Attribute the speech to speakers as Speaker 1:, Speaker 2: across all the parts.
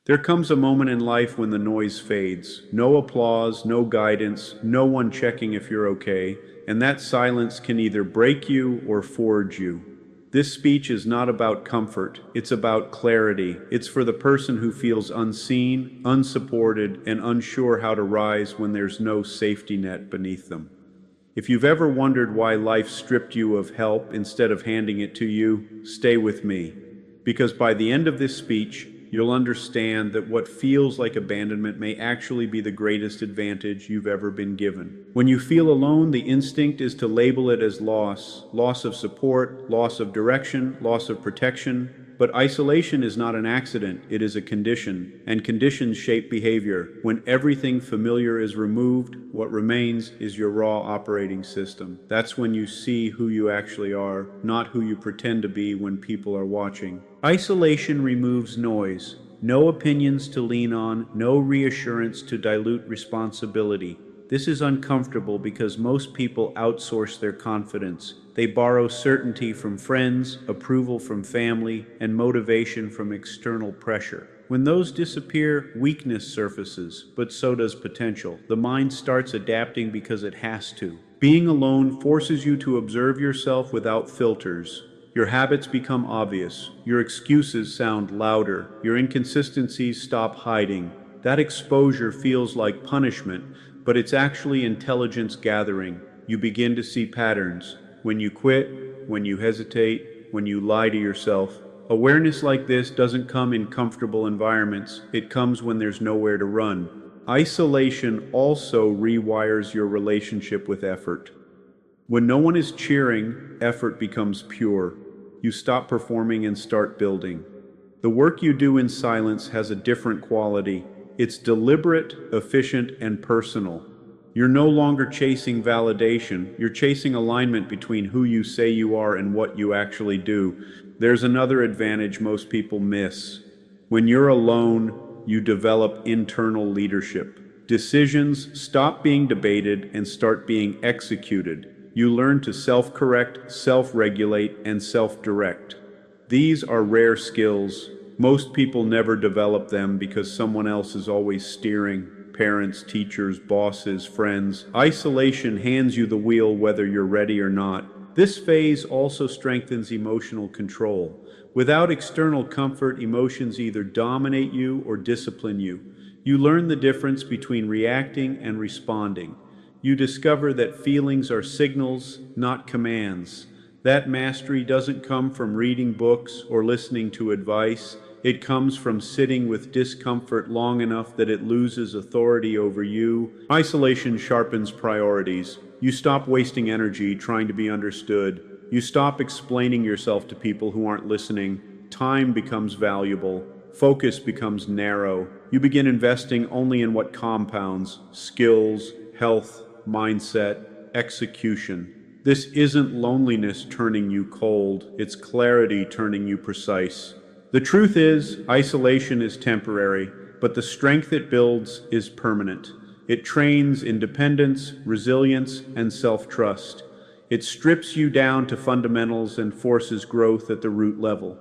Speaker 1: There comes a moment in life when the noise fades. No applause, no guidance, no one checking if you're okay, and that silence can either break you or forge you. This speech is not about comfort, it's about clarity. It's for the person who feels unseen, unsupported, and unsure how to rise when there's no safety net beneath them. If you've ever wondered why life stripped you of help instead of handing it to you, stay with me. Because by the end of this speech, you'll understand that what feels like abandonment may actually be the greatest advantage you've ever been given. When you feel alone, the instinct is to label it as loss of support, loss of direction, loss of protection. But isolation is not an accident, it is a condition, and conditions shape behavior. When everything familiar is removed, what remains is your raw operating system. That's when you see who you actually are, not who you pretend to be when people are watching. Isolation removes noise. No opinions to lean on, no reassurance to dilute responsibility. This is uncomfortable because most people outsource their confidence. They borrow certainty from friends, approval from family, and motivation from external pressure. When those disappear, weakness surfaces, but so does potential. The mind starts adapting because it has to. Being alone forces you to observe yourself without filters. Your habits become obvious. Your excuses sound louder. Your inconsistencies stop hiding. That exposure feels like punishment, but it's actually intelligence gathering. You begin to see patterns. When you quit, when you hesitate, when you lie to yourself. Awareness like this doesn't come in comfortable environments. It comes when there's nowhere to run. Isolation also rewires your relationship with effort. When no one is cheering, effort becomes pure. You stop performing and start building. The work you do in silence has a different quality. It's deliberate, efficient, and personal. You're no longer chasing validation. You're chasing alignment between who you say you are and what you actually do. There's another advantage most people miss. When you're alone, you develop internal leadership. Decisions stop being debated and start being executed. You learn to self-correct, self-regulate, and self-direct. These are rare skills. Most people never develop them because someone else is always steering. Parents, teachers, bosses, friends. Isolation hands you the wheel whether you're ready or not. This phase also strengthens emotional control. Without external comfort, emotions either dominate you or discipline you. You learn the difference between reacting and responding. You discover that feelings are signals, not commands. That mastery doesn't come from reading books or listening to advice. It comes from sitting with discomfort long enough that it loses authority over you. Isolation sharpens priorities. You stop wasting energy trying to be understood. You stop explaining yourself to people who aren't listening. Time becomes valuable. Focus becomes narrow. You begin investing only in what compounds: skills, health, mindset, execution. This isn't loneliness turning you cold. It's clarity turning you precise. The truth is, isolation is temporary, but the strength it builds is permanent. It trains independence, resilience, and self-trust. It strips you down to fundamentals and forces growth at the root level.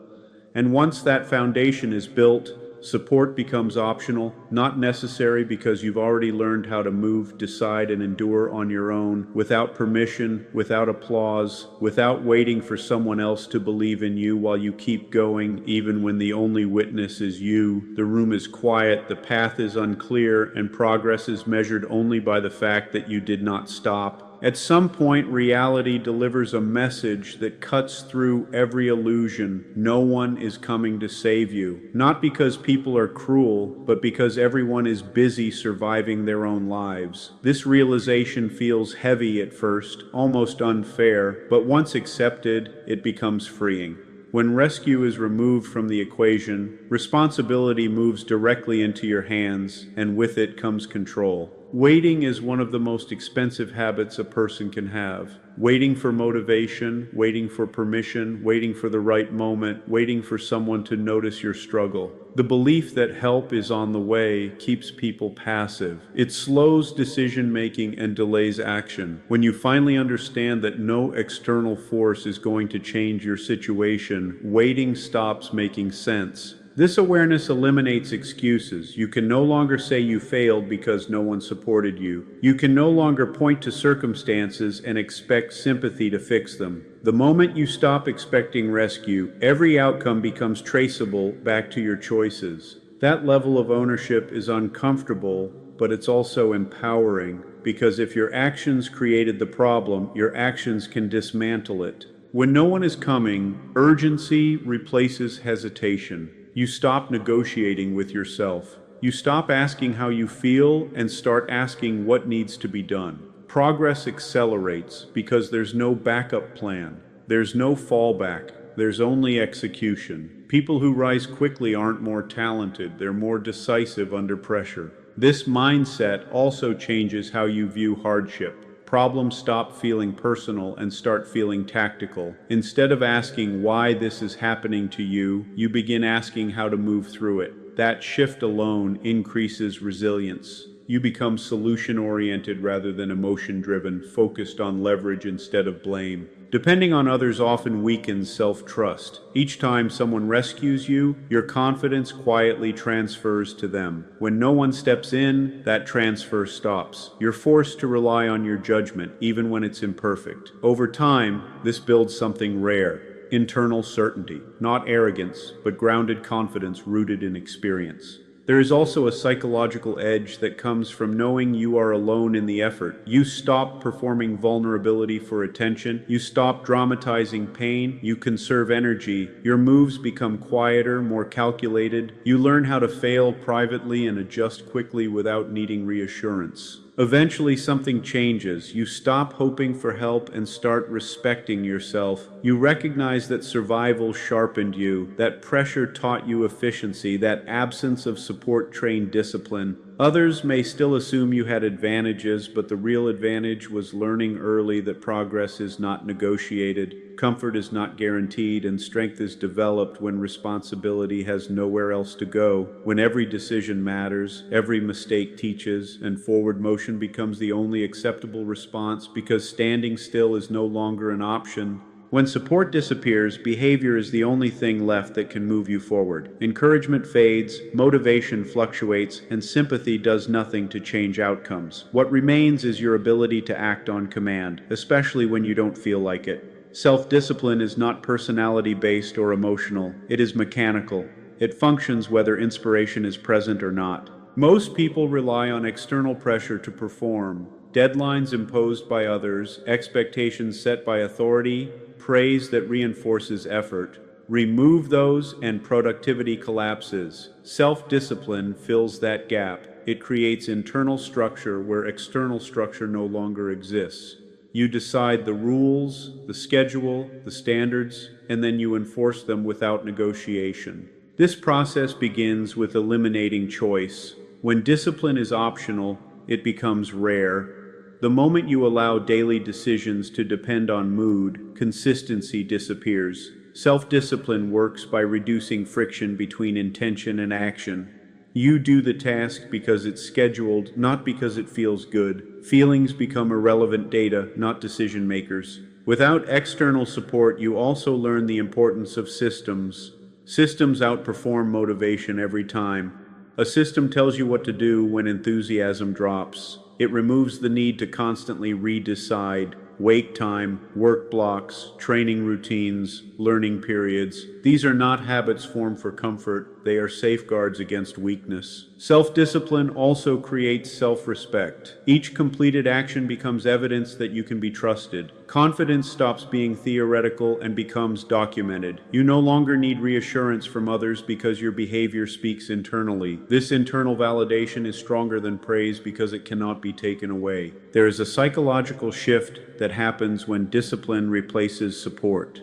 Speaker 1: And once that foundation is built, support becomes optional, not necessary, because you've already learned how to move, decide, and endure on your own, without permission, without applause, without waiting for someone else to believe in you while you keep going, even when the only witness is you. The room is quiet, the path is unclear, and progress is measured only by the fact that you did not stop. At some point, reality delivers a message that cuts through every illusion. No one is coming to save you. Not because people are cruel, but because everyone is busy surviving their own lives. This realization feels heavy at first, almost unfair, but once accepted, it becomes freeing. When rescue is removed from the equation, responsibility moves directly into your hands, and with it comes control. Waiting is one of the most expensive habits a person can have. Waiting for motivation, waiting for permission, waiting for the right moment, waiting for someone to notice your struggle. The belief that help is on the way keeps people passive. It slows decision-making and delays action. When you finally understand that no external force is going to change your situation, waiting stops making sense. This awareness eliminates excuses. You can no longer say you failed because no one supported you. You can no longer point to circumstances and expect sympathy to fix them. The moment you stop expecting rescue, every outcome becomes traceable back to your choices. That level of ownership is uncomfortable, but it's also empowering, because if your actions created the problem, your actions can dismantle it. When no one is coming, urgency replaces hesitation. You stop negotiating with yourself. You stop asking how you feel and start asking what needs to be done. Progress accelerates because there's no backup plan. There's no fallback. There's only execution. People who rise quickly aren't more talented. They're more decisive under pressure. This mindset also changes how you view hardship. Problems stop feeling personal and start feeling tactical. Instead of asking why this is happening to you, you begin asking how to move through it. That shift alone increases resilience. You become solution-oriented rather than emotion-driven, focused on leverage instead of blame. Depending on others often weakens self-trust. Each time someone rescues you, your confidence quietly transfers to them. When no one steps in, that transfer stops. You're forced to rely on your judgment, even when it's imperfect. Over time, this builds something rare: internal certainty. Not arrogance, but grounded confidence rooted in experience. There is also a psychological edge that comes from knowing you are alone in the effort. You stop performing vulnerability for attention. You stop dramatizing pain. You conserve energy. Your moves become quieter, more calculated. You learn how to fail privately and adjust quickly without needing reassurance. Eventually, something changes. You stop hoping for help and start respecting yourself. You recognize that survival sharpened you, that pressure taught you efficiency, that absence of support trained discipline. Others may still assume you had advantages, but the real advantage was learning early that progress is not negotiated, comfort is not guaranteed, and strength is developed when responsibility has nowhere else to go, when every decision matters, every mistake teaches, and forward motion becomes the only acceptable response because standing still is no longer an option. When support disappears, behavior is the only thing left that can move you forward. Encouragement fades, motivation fluctuates, and sympathy does nothing to change outcomes. What remains is your ability to act on command, especially when you don't feel like it. Self-discipline is not personality-based or emotional. It is mechanical. It functions whether inspiration is present or not. Most people rely on external pressure to perform. Deadlines imposed by others, expectations set by authority, praise that reinforces effort. Remove those and productivity collapses. Self-discipline fills that gap. It creates internal structure where external structure no longer exists. You decide the rules, the schedule, the standards, and then you enforce them without negotiation. This process begins with eliminating choice. When discipline is optional, it becomes rare. The moment you allow daily decisions to depend on mood, consistency disappears. Self-discipline works by reducing friction between intention and action. You do the task because it's scheduled, not because it feels good. Feelings become irrelevant data, not decision makers. Without external support, you also learn the importance of systems. Systems outperform motivation every time. A system tells you what to do when enthusiasm drops. It removes the need to constantly redecide. Wake time, work blocks, training routines, learning periods. These are not habits formed for comfort. They are safeguards against weakness. Self-discipline also creates self-respect. Each completed action becomes evidence that you can be trusted. Confidence stops being theoretical and becomes documented. You no longer need reassurance from others because your behavior speaks internally. This internal validation is stronger than praise because it cannot be taken away. There is a psychological shift that happens when discipline replaces support.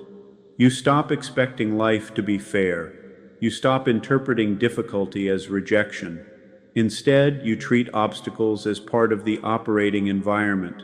Speaker 1: You stop expecting life to be fair. You stop interpreting difficulty as rejection. Instead, you treat obstacles as part of the operating environment.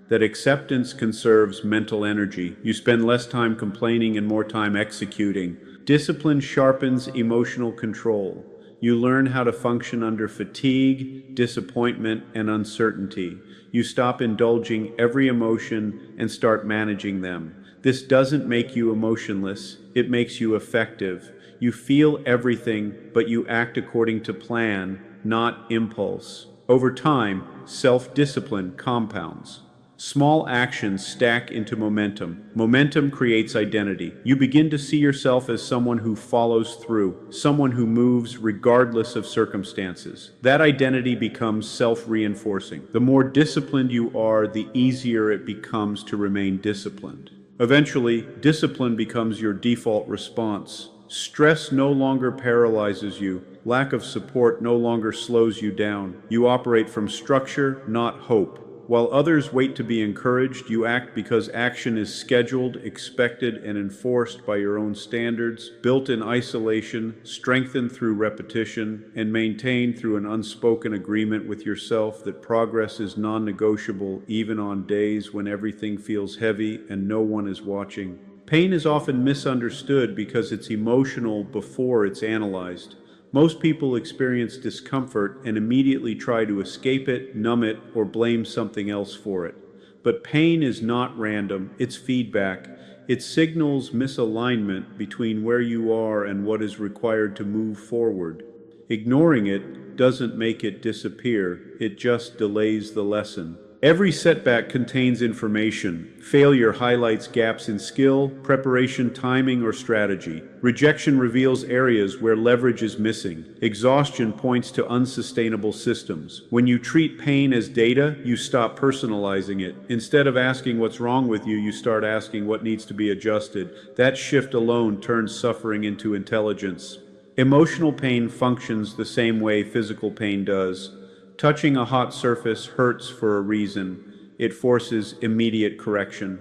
Speaker 1: That acceptance conserves mental energy. You spend less time complaining and more time executing. Discipline sharpens emotional control. You learn how to function under fatigue, disappointment, and uncertainty. You stop indulging every emotion and start managing them. This doesn't make you emotionless, it makes you effective. You feel everything, but you act according to plan, not impulse. Over time, self-discipline compounds. Small actions stack into momentum. Momentum creates identity. You begin to see yourself as someone who follows through, someone who moves regardless of circumstances. That identity becomes self-reinforcing. The more disciplined you are, the easier it becomes to remain disciplined. Eventually, discipline becomes your default response. Stress no longer paralyzes you. Lack of support no longer slows you down. You operate from structure, not hope. While others wait to be encouraged, you act because action is scheduled, expected, and enforced by your own standards, built in isolation, strengthened through repetition, and maintained through an unspoken agreement with yourself that progress is non-negotiable even on days when everything feels heavy and no one is watching. Pain is often misunderstood because it's emotional before it's analyzed. Most people experience discomfort and immediately try to escape it, numb it, or blame something else for it. But pain is not random, it's feedback. It signals misalignment between where you are and what is required to move forward. Ignoring it doesn't make it disappear, it just delays the lesson. Every setback contains information. Failure highlights gaps in skill, preparation, timing, or strategy. Rejection reveals areas where leverage is missing. Exhaustion points to unsustainable systems. When you treat pain as data, you stop personalizing it. Instead of asking what's wrong with you, you start asking what needs to be adjusted. That shift alone turns suffering into intelligence. Emotional pain functions the same way physical pain does. Touching a hot surface hurts for a reason. It forces immediate correction.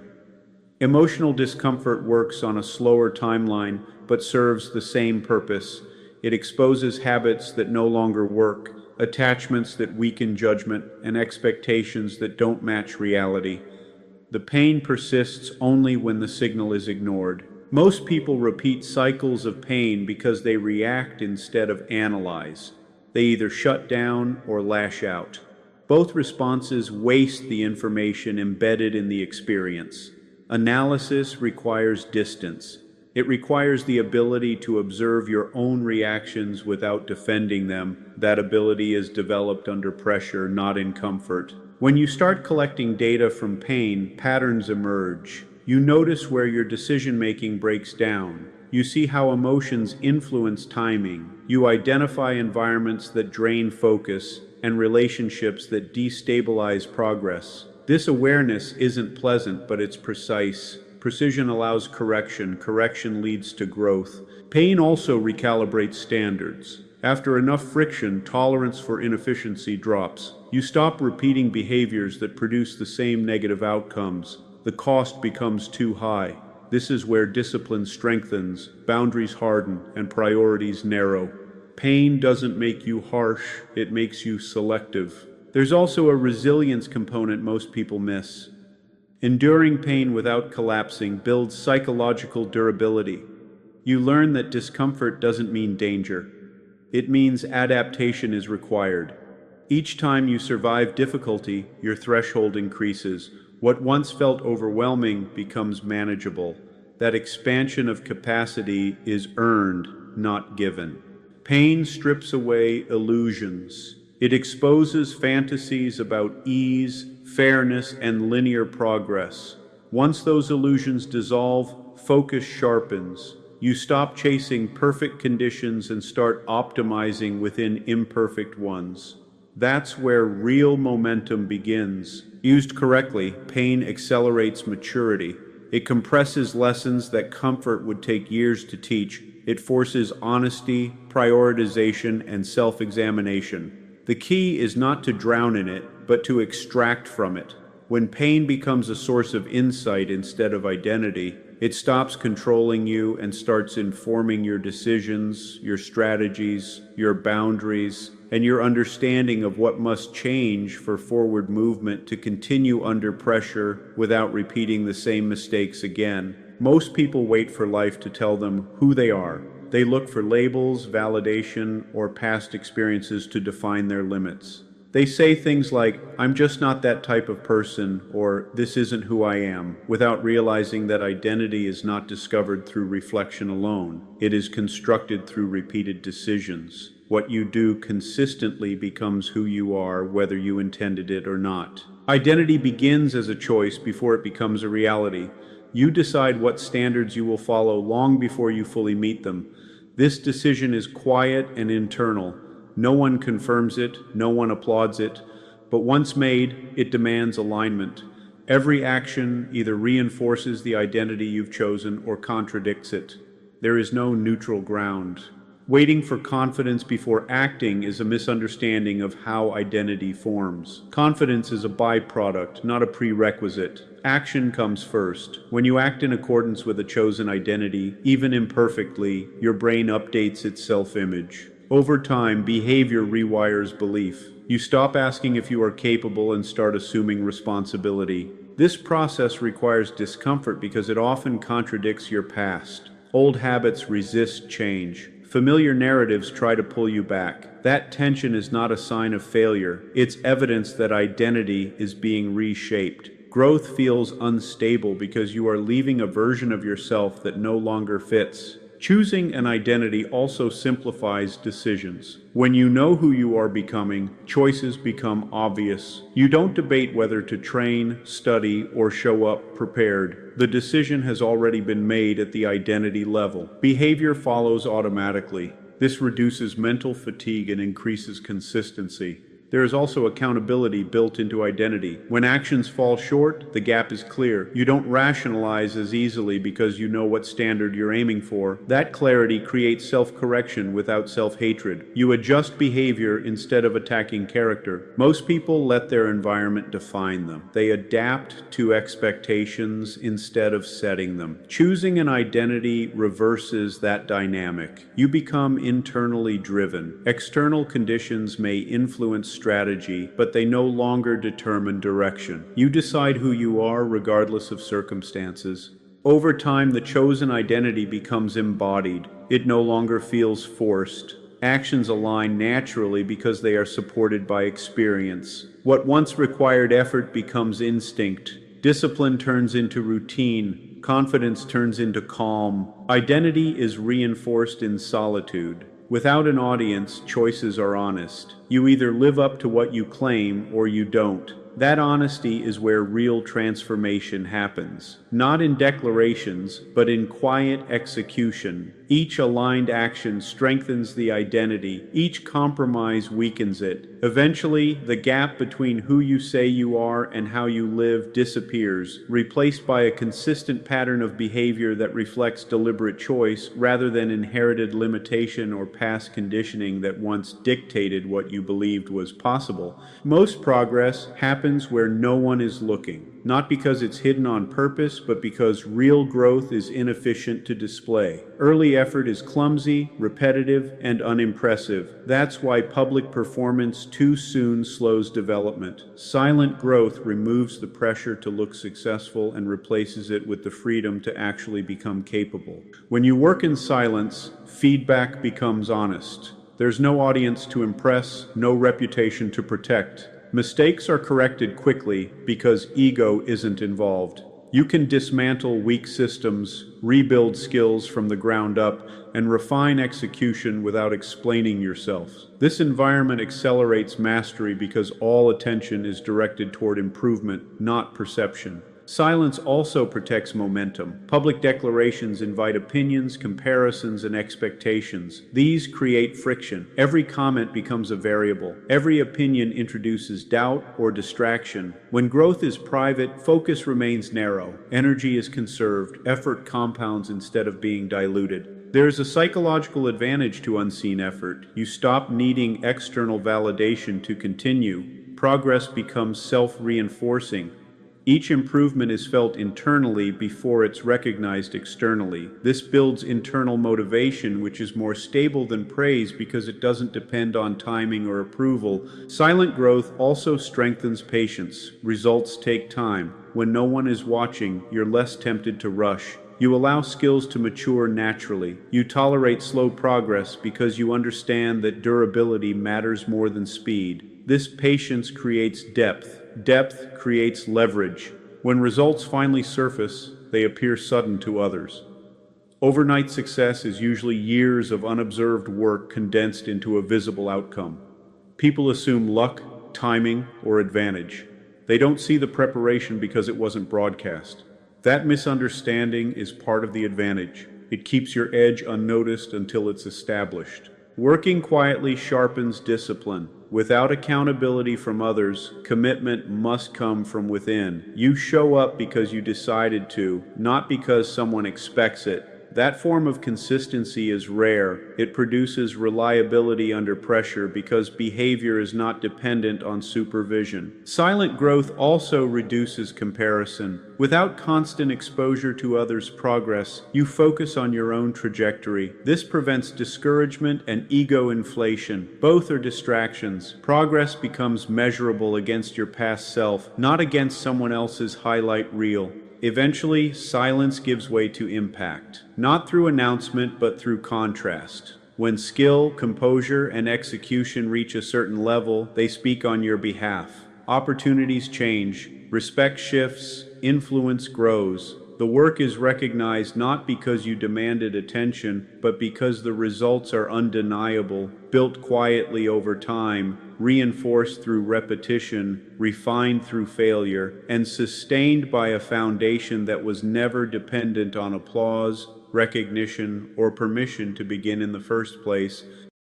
Speaker 1: Emotional discomfort works on a slower timeline, but serves the same purpose. It exposes habits that no longer work, attachments that weaken judgment, and expectations that don't match reality. The pain persists only when the signal is ignored. Most people repeat cycles of pain because they react instead of analyze. They either shut down or lash out. Both responses waste the information embedded in the experience. Analysis requires distance. It requires the ability to observe your own reactions without defending them. That ability is developed under pressure, not in comfort. When you start collecting data from pain, patterns emerge. You notice where your decision-making breaks down. You see how emotions influence timing. You identify environments that drain focus and relationships that destabilize progress. This awareness isn't pleasant, but it's precise. Precision allows correction. Correction leads to growth. Pain also recalibrates standards. After enough friction, tolerance for inefficiency drops. You stop repeating behaviors that produce the same negative outcomes. The cost becomes too high. This is where discipline strengthens, boundaries harden, and priorities narrow. Pain doesn't make you harsh, it makes you selective. There's also a resilience component most people miss. Enduring pain without collapsing builds psychological durability. You learn that discomfort doesn't mean danger. It means adaptation is required. Each time you survive difficulty, your threshold increases. What once felt overwhelming becomes manageable. That expansion of capacity is earned, not given. Pain strips away illusions. It exposes fantasies about ease, fairness, and linear progress. Once those illusions dissolve, focus sharpens. You stop chasing perfect conditions and start optimizing within imperfect ones. That's where real momentum begins. Used correctly, pain accelerates maturity. It compresses lessons that comfort would take years to teach. It forces honesty, prioritization, and self-examination. The key is not to drown in it, but to extract from it. When pain becomes a source of insight instead of identity, it stops controlling you and starts informing your decisions, your strategies, your boundaries, and your understanding of what must change for forward movement to continue under pressure without repeating the same mistakes again. Most people wait for life to tell them who they are. They look for labels, validation, or past experiences to define their limits. They say things like, "I'm just not that type of person," or "this isn't who I am," without realizing that identity is not discovered through reflection alone. It is constructed through repeated decisions. What you do consistently becomes who you are, whether you intended it or not. Identity begins as a choice before it becomes a reality. You decide what standards you will follow long before you fully meet them. This decision is quiet and internal. No one confirms it, no one applauds it, but once made, it demands alignment. Every action either reinforces the identity you've chosen or contradicts it. There is no neutral ground. Waiting for confidence before acting is a misunderstanding of how identity forms. Confidence is a byproduct, not a prerequisite. Action comes first. When you act in accordance with a chosen identity, even imperfectly, your brain updates its self-image. Over time, behavior rewires belief. You stop asking if you are capable and start assuming responsibility. This process requires discomfort because it often contradicts your past. Old habits resist change. Familiar narratives try to pull you back. That tension is not a sign of failure. It's evidence that identity is being reshaped. Growth feels unstable because you are leaving a version of yourself that no longer fits. Choosing an identity also simplifies decisions. When you know who you are becoming, choices become obvious. You don't debate whether to train, study, or show up prepared. The decision has already been made at the identity level. Behavior follows automatically. This reduces mental fatigue and increases consistency. There is also accountability built into identity. When actions fall short, the gap is clear. You don't rationalize as easily because you know what standard you're aiming for. That clarity creates self-correction without self-hatred. You adjust behavior instead of attacking character. Most people let their environment define them. They adapt to expectations instead of setting them. Choosing an identity reverses that dynamic. You become internally driven. External conditions may influence strategy, but they no longer determine direction. You decide who you are regardless of circumstances. Over time, the chosen identity becomes embodied. It no longer feels forced. Actions align naturally because they are supported by experience. What once required effort becomes instinct. Discipline turns into routine. Confidence turns into calm. Identity is reinforced in solitude. Without an audience, choices are honest. You either live up to what you claim or you don't. That honesty is where real transformation happens. Not in declarations, but in quiet execution. Each aligned action strengthens the identity. Each compromise weakens it. Eventually, the gap between who you say you are and how you live disappears, replaced by a consistent pattern of behavior that reflects deliberate choice rather than inherited limitation or past conditioning that once dictated what you believed was possible. Most progress happens where no one is looking. Not because it's hidden on purpose, but because real growth is inefficient to display. Early effort is clumsy, repetitive, and unimpressive. That's why public performance too soon slows development. Silent growth removes the pressure to look successful and replaces it with the freedom to actually become capable. When you work in silence, feedback becomes honest. There's no audience to impress, no reputation to protect. Mistakes are corrected quickly because ego isn't involved. You can dismantle weak systems, rebuild skills from the ground up, and refine execution without explaining yourself. This environment accelerates mastery because all attention is directed toward improvement, not perception. Silence also protects momentum. Public declarations invite opinions, comparisons, and expectations. These create friction. Every comment becomes a variable. Every opinion introduces doubt or distraction. When growth is private, focus remains narrow. Energy is conserved. Effort compounds instead of being diluted. There is a psychological advantage to unseen effort. You stop needing external validation to continue. Progress becomes self-reinforcing. Each improvement is felt internally before it's recognized externally. This builds internal motivation, which is more stable than praise because it doesn't depend on timing or approval. Silent growth also strengthens patience. Results take time. When no one is watching, you're less tempted to rush. You allow skills to mature naturally. You tolerate slow progress because you understand that durability matters more than speed. This patience creates depth. Depth creates leverage. When results finally surface, they appear sudden to others. Overnight success is usually years of unobserved work condensed into a visible outcome. People assume luck, timing, or advantage. They don't see the preparation because it wasn't broadcast. That misunderstanding is part of the advantage. It keeps your edge unnoticed until it's established. Working quietly sharpens discipline. Without accountability from others, commitment must come from within. You show up because you decided to, not because someone expects it. That form of consistency is rare. It produces reliability under pressure because behavior is not dependent on supervision. Silent growth also reduces comparison. Without constant exposure to others' progress, you focus on your own trajectory. This prevents discouragement and ego inflation. Both are distractions. Progress becomes measurable against your past self, not against someone else's highlight reel. Eventually, silence gives way to impact, not through announcement but through contrast. When skill, composure, and execution reach a certain level, they speak on your behalf. Opportunities change, respect shifts, influence grows. The work is recognized not because you demanded attention, but because the results are undeniable, built quietly over time, reinforced through repetition, refined through failure, and sustained by a foundation that was never dependent on applause, recognition, or permission to begin in the first place.